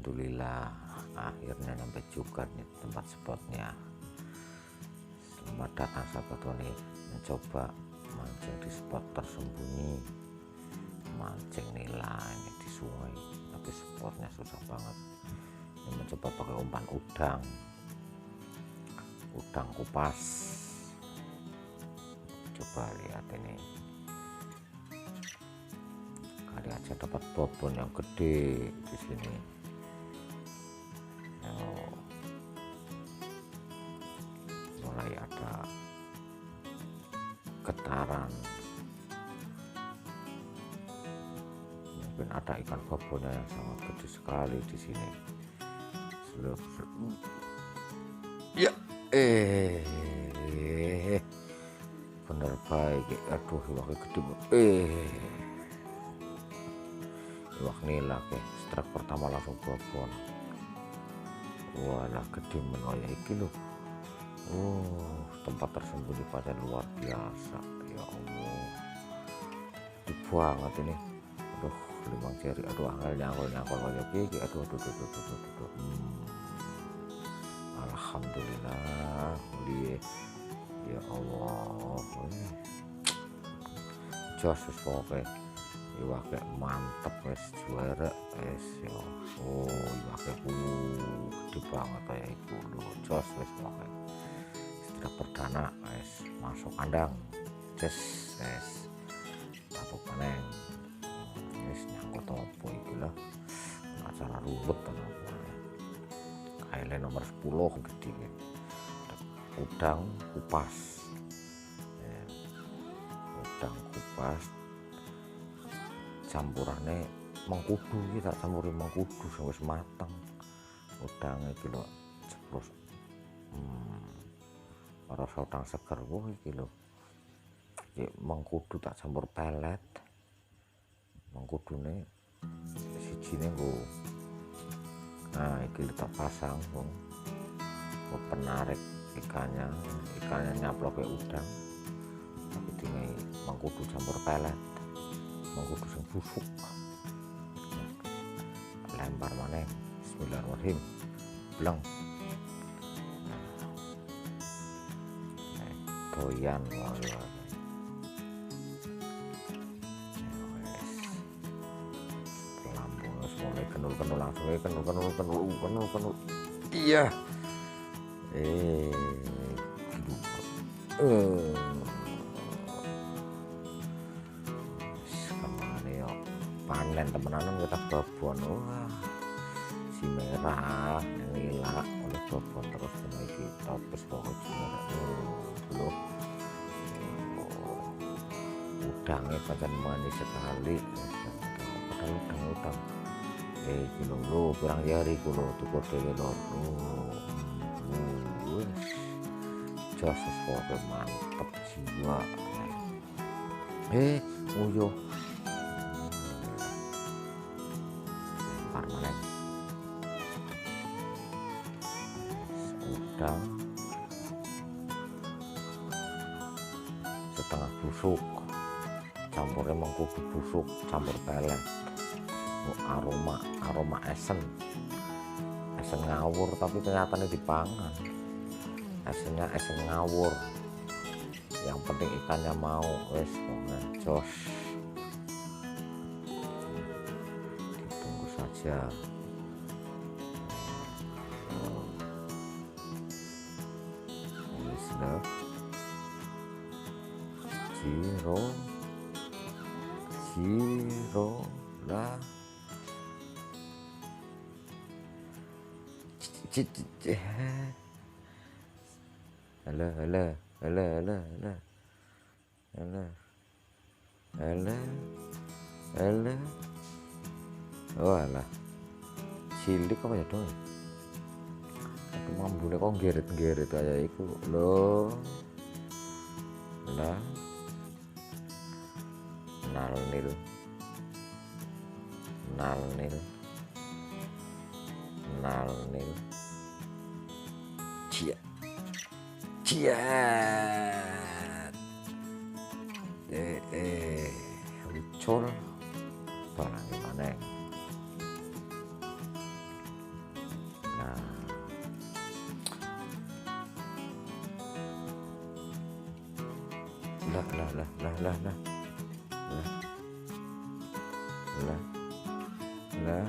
Alhamdulillah akhirnya sampai juga nih tempat spotnya. Selamat datang sahabat Tony, mencoba mancing di spot tersembunyi, mancing nila ini di sungai, tapi spotnya susah banget. Ini mencoba pakai umpan udang kupas. Coba lihat ini, kali aja dapat bobon yang gede di sini. Mulai ada getaran, mungkin ada ikan bobonnya yang sangat gede sekali di sini. Ya, bener baik. Aduh, iwaknya gede. Iwak nila ke strike pertama langsung bobon. Walah, gede menoya iki loh. Tempat tersembunyi pada luar biasa. Ya Allah, gede banget ini. Aduh, limang jari. Aduh, nyangkul kayak gini. Aduh. Alhamdulillah, ya Allah, jos pokoknya iwake mantep wes, juara wes ya. Iwake gede banget kayak itu loh, jos wes pokoknya. Setelah perdana wes masuk kandang, wes tapuk paneng, wes nyangkut topo iki lah, acara ruwet tenan. Highland nomor 10 gede, udang kupas, udang kupas campurannya mengkudu, kita campurin mengkudu sampai mateng. Udangnya iki lho ceplos, rasa udang seger iki lho. Mengkudu tak campur pelet, mengkudune sijine nggo. Nah, ini kita pasang, penarik ikannya nyaplok ke udang, tapi tinggal mengkudu campur pelet, mengkudu yang busuk, lempar maneng. Bismillahirrahmanirrahim, bleng, doyan waduh. Mulai kenul langsung kenul. Iya. Kemana ya panen temenan kita babon. Wah, si merah nila oleh babon terus lagi topes pokoknya loh. Udangnya pancen manis sekali. Udang kilo lo kurang jari kulo tuku dhewe lho. Jos pokoknya mantep jiwa. Uyuh lempar maneh udang setengah busuk, campurnya mengkudu busuk campur pelet. Aroma esen ngawur, tapi ternyata ini dipangan. Esennya esen ngawur, yang penting ikannya mau. Wes pokoknya jos, ditunggu saja. Bismillah, Jiro lah. Alah. Oh alah, cilik apa ya dong? Aku mambune kok ngeret kayak iku lho. Lah, nal nil. Ciat. Ucul barang maneh. lah lah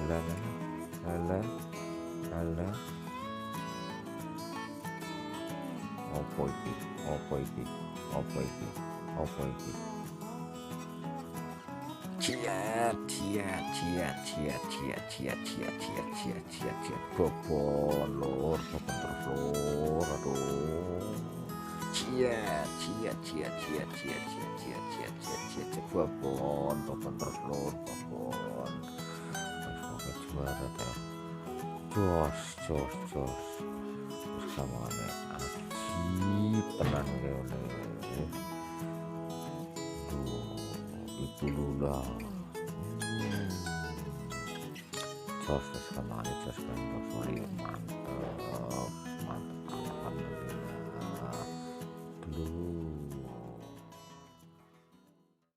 lah lah lah lah. Opo iki opo iki opo iki opo iki. Ciat bobon lur terus lur, aduh bobon terus lur bobon. Semoga juara teh jos samane aji tenan ngene. Ibu Lula jos samane jos kan